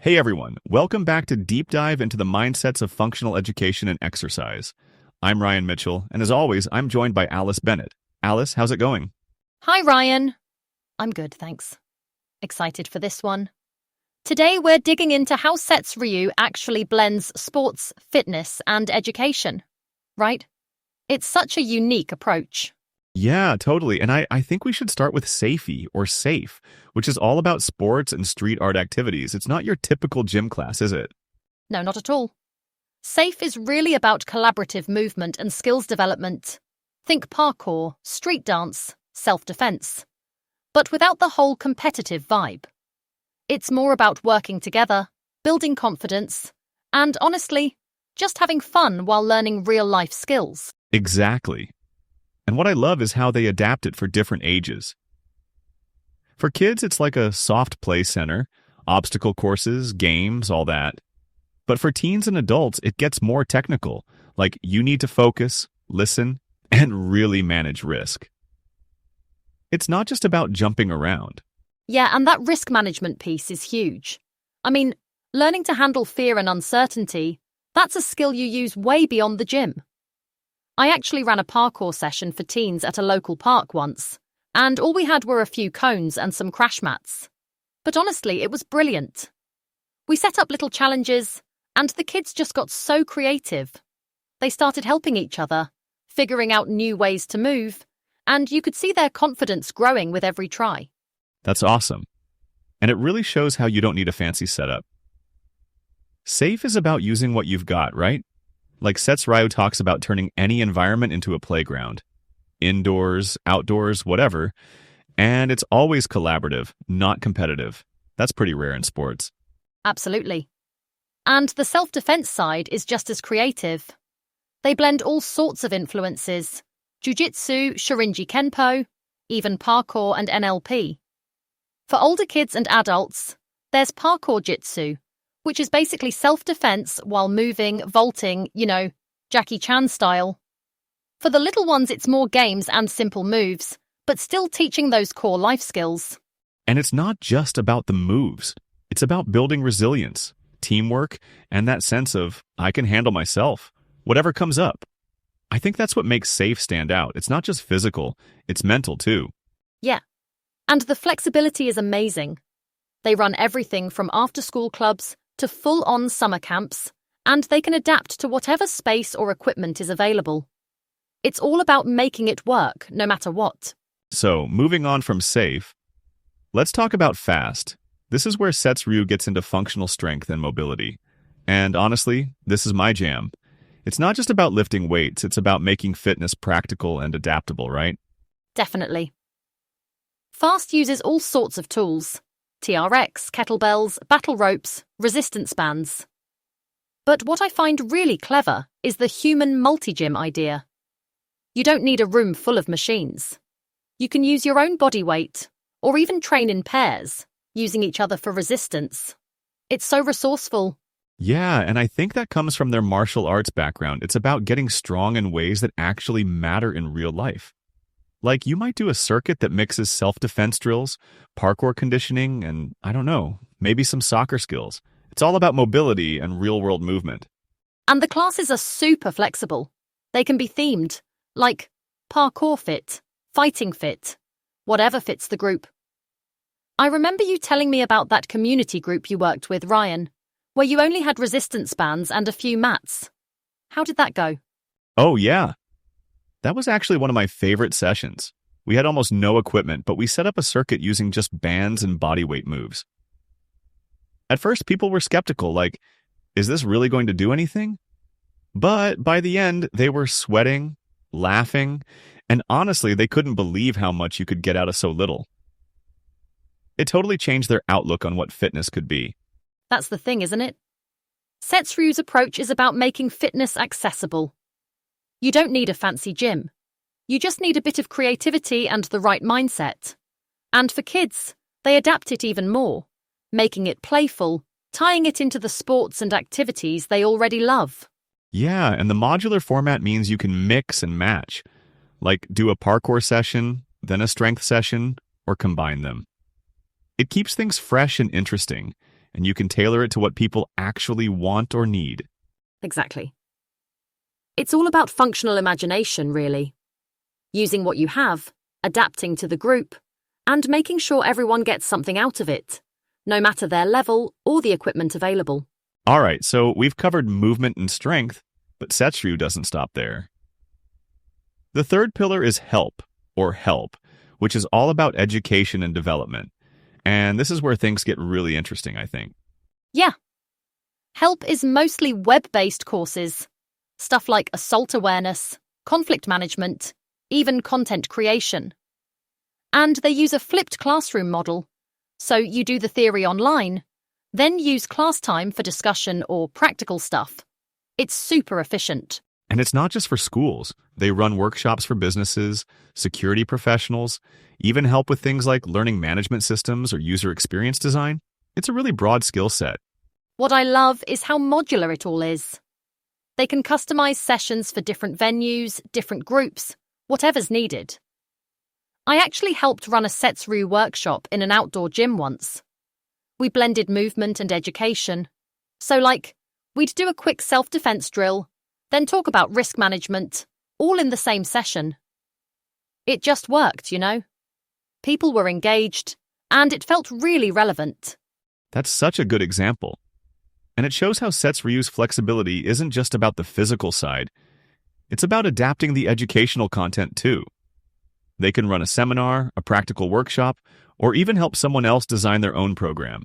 Hey everyone, welcome back to Deep Dive into the mindsets of functional education and exercise. I'm Ryan Mitchell, and as always, I'm joined by Alice Bennett. Alice, how's it going? Hi, Ryan. I'm good, thanks. Excited for this one. Today we're digging into how SeTs actually blends sports, fitness, and education. Right? It's such a unique approach. Yeah, totally. And I think we should start with SAFE, or SAFE, which is all about sports and street art activities. It's not your typical gym class, is it? No, not at all. SAFE is really about collaborative movement and skills development. Think parkour, street dance, self-defense. But without the whole competitive vibe. It's more about working together, building confidence, and honestly, just having fun while learning real-life skills. Exactly. And what I love is how they adapt it for different ages. For kids, it's like a soft play center, obstacle courses, games, all that. But for teens and adults, it gets more technical, like you need to focus, listen, and really manage risk. It's not just about jumping around. Yeah, and that risk management piece is huge. I mean, learning to handle fear and uncertainty, that's a skill you use way beyond the gym. I actually ran a parkour session for teens at a local park once, and all we had were a few cones and some crash mats. But honestly, it was brilliant. We set up little challenges, and the kids just got so creative. They started helping each other, figuring out new ways to move, and you could see their confidence growing with every try. That's awesome. And it really shows how you don't need a fancy setup. SAFE is about using what you've got, right? Like SeTs talks about turning any environment into a playground. Indoors, outdoors, whatever. And it's always collaborative, not competitive. That's pretty rare in sports. Absolutely. And the self-defense side is just as creative. They blend all sorts of influences. Jiu-jitsu, Shorinji Kenpo, even parkour and NLP. For older kids and adults, there's parkour jitsu, which is basically self-defense while moving, vaulting, Jackie Chan style. For the little ones, it's more games and simple moves, but still teaching those core life skills. And it's not just about the moves. It's about building resilience, teamwork, and that sense of, I can handle myself, whatever comes up. I think that's what makes SAFE stand out. It's not just physical, it's mental too. Yeah. And the flexibility is amazing. They run everything from after-school clubs to full-on summer camps, and they can adapt to whatever space or equipment is available. It's all about making it work, no matter what. So, moving on from SAFE, let's talk about FAST. This is where SeTs gets into functional strength and mobility. And honestly, this is my jam. It's not just about lifting weights, it's about making fitness practical and adaptable, right? Definitely. FAST uses all sorts of tools. TRX, kettlebells, battle ropes, resistance bands. But what I find really clever is the human multi-gym idea. You don't need a room full of machines. You can use your own body weight, or even train in pairs, using each other for resistance. It's so resourceful. Yeah, and I think that comes from their martial arts background. It's about getting strong in ways that actually matter in real life. Like, you might do a circuit that mixes self-defense drills, parkour conditioning, and, I don't know, maybe some soccer skills. It's all about mobility and real-world movement. And the classes are super flexible. They can be themed, like parkour fit, fighting fit, whatever fits the group. I remember you telling me about that community group you worked with, Ryan, where you only had resistance bands and a few mats. How did that go? Oh, yeah. That was actually one of my favorite sessions. We had almost no equipment, but we set up a circuit using just bands and bodyweight moves. At first, people were skeptical, like, is this really going to do anything? But by the end, they were sweating, laughing, and honestly, they couldn't believe how much you could get out of so little. It totally changed their outlook on what fitness could be. That's the thing, isn't it? SeTs' approach is about making fitness accessible. You don't need a fancy gym. You just need a bit of creativity and the right mindset. And for kids, they adapt it even more, making it playful, tying it into the sports and activities they already love. Yeah, and the modular format means you can mix and match, like do a parkour session, then a strength session, or combine them. It keeps things fresh and interesting, and you can tailor it to what people actually want or need. Exactly. It's all about functional imagination, really. Using what you have, adapting to the group, and making sure everyone gets something out of it, no matter their level or the equipment available. All right, so we've covered movement and strength, but SeTs doesn't stop there. The third pillar is help, or help, which is all about education and development. And this is where things get really interesting, I think. Yeah. Help is mostly web-based courses. Stuff like assault awareness, conflict management, even content creation. And they use a flipped classroom model. So you do the theory online, then use class time for discussion or practical stuff. It's super efficient. And it's not just for schools. They run workshops for businesses, security professionals, even help with things like learning management systems or user experience design. It's a really broad skill set. What I love is how modular it all is. They can customize sessions for different venues, different groups, whatever's needed. I actually helped run a SeTs workshop in an outdoor gym once. We blended movement and education. So we'd do a quick self-defense drill, then talk about risk management, all in the same session. It just worked, you know? People were engaged, and it felt really relevant. That's such a good example. And it shows how SeTs flexibility isn't just about the physical side. It's about adapting the educational content too. They can run a seminar, a practical workshop, or even help someone else design their own program.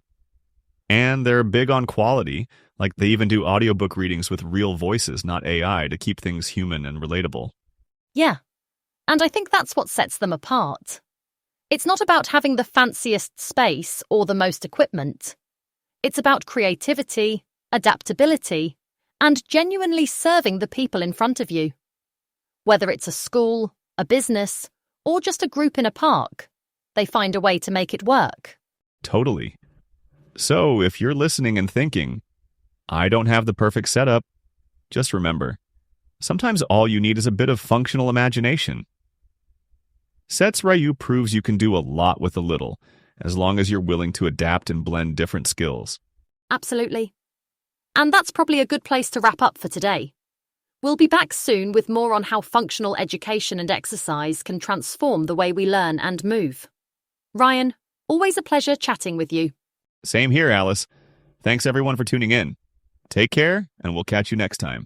And they're big on quality, like they even do audiobook readings with real voices, not AI, to keep things human and relatable. Yeah, and I think that's what sets them apart. It's not about having the fanciest space or the most equipment. It's about creativity, adaptability, and genuinely serving the people in front of you. Whether it's a school, a business, or just a group in a park, they find a way to make it work. Totally. So if you're listening and thinking, I don't have the perfect setup, just remember, sometimes all you need is a bit of functional imagination. SeTs proves you can do a lot with a little, as long as you're willing to adapt and blend different skills. Absolutely. And that's probably a good place to wrap up for today. We'll be back soon with more on how functional education and exercise can transform the way we learn and move. Ryan, always a pleasure chatting with you. Same here, Alice. Thanks everyone for tuning in. Take care, and we'll catch you next time.